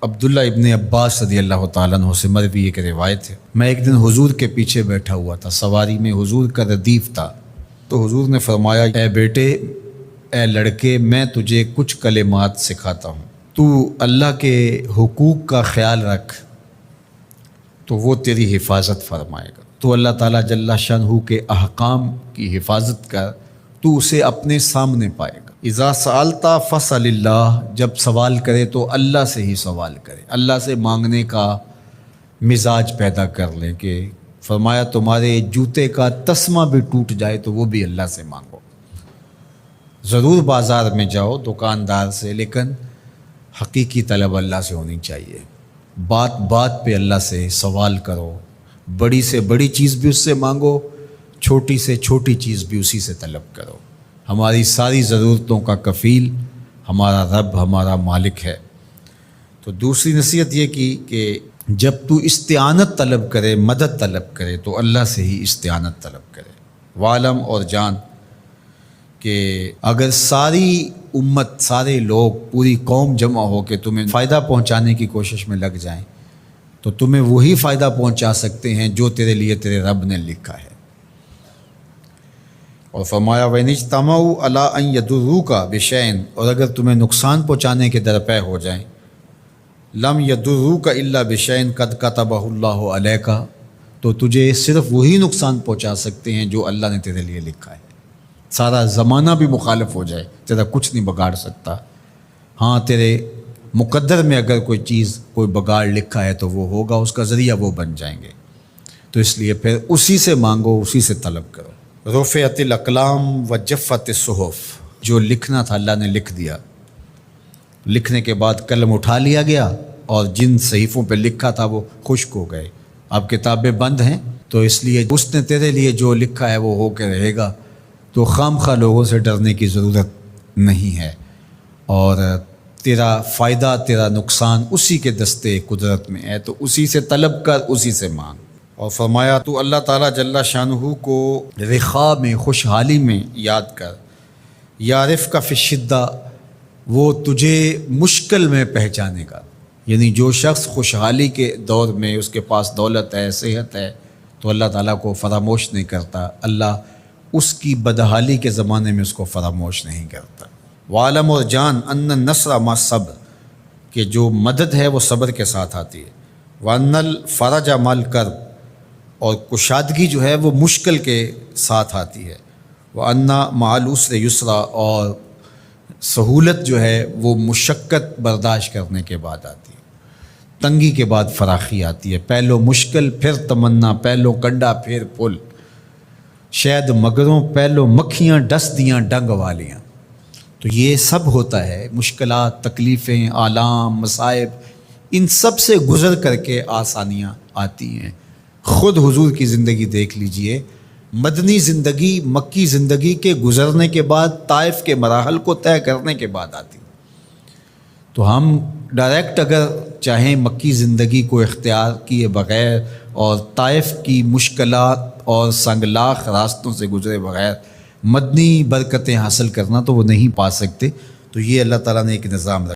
عبداللہ ابن عباس رضی اللہ تعالیٰ عنہ سے مروی ایک روایت ہے، میں ایک دن حضور کے پیچھے بیٹھا ہوا تھا، سواری میں حضور کا ردیف تھا، تو حضور نے فرمایا اے بیٹے، اے لڑکے، میں تجھے کچھ کلمات سکھاتا ہوں، تو اللہ کے حقوق کا خیال رکھ تو وہ تیری حفاظت فرمائے گا۔ تو اللہ تعالیٰ جل شانہ کے احکام کی حفاظت کر، تو اسے اپنے سامنے پائے گا۔ اذا سألت فاسأل اللہ، جب سوال کرے تو اللہ سے ہی سوال کرے، اللہ سے مانگنے کا مزاج پیدا کر لیں کہ فرمایا تمہارے جوتے کا تسمہ بھی ٹوٹ جائے تو وہ بھی اللہ سے مانگو۔ ضرور بازار میں جاؤ دکاندار سے، لیکن حقیقی طلب اللہ سے ہونی چاہیے۔ بات بات پہ اللہ سے سوال کرو، بڑی سے بڑی چیز بھی اس سے مانگو، چھوٹی سے چھوٹی چیز بھی اسی سے طلب کرو۔ ہماری ساری ضرورتوں کا کفیل ہمارا رب، ہمارا مالک ہے۔ تو دوسری نصیحت یہ کی کہ جب تو استعانت طلب کرے، مدد طلب کرے تو اللہ سے ہی استعانت طلب کرے۔ وعلم، اور جان کہ اگر ساری امت، سارے لوگ، پوری قوم جمع ہو کے تمہیں فائدہ پہنچانے کی کوشش میں لگ جائیں تو تمہیں وہی فائدہ پہنچا سکتے ہیں جو تیرے لیے تیرے رب نے لکھا ہے۔ اور فرمایا وَإِنِ اجْتَمَعُوا عَلَىٰ أَن يَضُرُّوكَ بِشَيْءٍ، اور اگر تمہیں نقصان پہنچانے کے درپے ہو جائیں، لَمْ يَضُرُّوكَ إِلَّا بِشَيْءٍ قَدْ كَتَبَهُ اللَّهُ عَلَيْكَ، تو تجھے صرف وہی نقصان پہنچا سکتے ہیں جو اللہ نے تیرے لیے لکھا ہے۔ سارا زمانہ بھی مخالف ہو جائے، تیرا کچھ نہیں بگاڑ سکتا۔ ہاں، تیرے مقدر میں اگر کوئی چیز، کوئی بگاڑ لکھا ہے تو وہ ہوگا، اس کا ذریعہ وہ بن جائیں گے۔ تو اس لیے پھر اسی سے مانگو، اسی سے طلب کرو۔ رفعت الاقلام وجفت الصحف، جو لکھنا تھا اللہ نے لکھ دیا، لکھنے کے بعد قلم اٹھا لیا گیا اور جن صحیفوں پہ لکھا تھا وہ خشک ہو گئے۔ اب کتابیں بند ہیں، تو اس لیے اس نے تیرے لیے جو لکھا ہے وہ ہو کے رہے گا، تو خام خواہ لوگوں سے ڈرنے کی ضرورت نہیں ہے، اور تیرا فائدہ، تیرا نقصان اسی کے دستے قدرت میں ہے، تو اسی سے طلب کر، اسی سے مانگ۔ اور فرمایا تو اللہ تعالیٰ جل شانہ کو رخاء میں، خوشحالی میں یاد کر، یعرف کا فی الشدہ، وہ تجھے مشکل میں پہچانے گا۔ یعنی جو شخص خوشحالی کے دور میں اس کے پاس دولت ہے، صحت ہے، تو اللہ تعالیٰ کو فراموش نہیں کرتا، اللہ اس کی بدحالی کے زمانے میں اس کو فراموش نہیں کرتا۔ وعلم، اور جان، ان النصر مع الصبر، کہ جو مدد ہے وہ صبر کے ساتھ آتی ہے۔ وان الفرج مع الکرب، اور کشادگی جو ہے وہ مشکل کے ساتھ آتی ہے۔ وان مع العسر یسرا، اور سہولت جو ہے وہ مشقت برداشت کرنے کے بعد آتی ہے، تنگی کے بعد فراخی آتی ہے۔ پہلو مشکل پھر تمنا، پہلو کنڈا پھر پل، شاید مگروں پہلو مکھیاں ڈس دیاں ڈنگ والیاں۔ تو یہ سب ہوتا ہے، مشکلات، تکلیفیں، آلام، مصائب، ان سب سے گزر کر کے آسانیاں آتی ہیں۔ خود حضور کی زندگی دیکھ لیجئے، مدنی زندگی مکی زندگی کے گزرنے کے بعد، طائف کے مراحل کو طے کرنے کے بعد آتی۔ تو ہم ڈائریکٹ اگر چاہیں مکی زندگی کو اختیار کیے بغیر اور طائف کی مشکلات اور سنگلاخ راستوں سے گزرے بغیر مدنی برکتیں حاصل کرنا، تو وہ نہیں پا سکتے۔ تو یہ اللہ تعالیٰ نے ایک نظام رکھا۔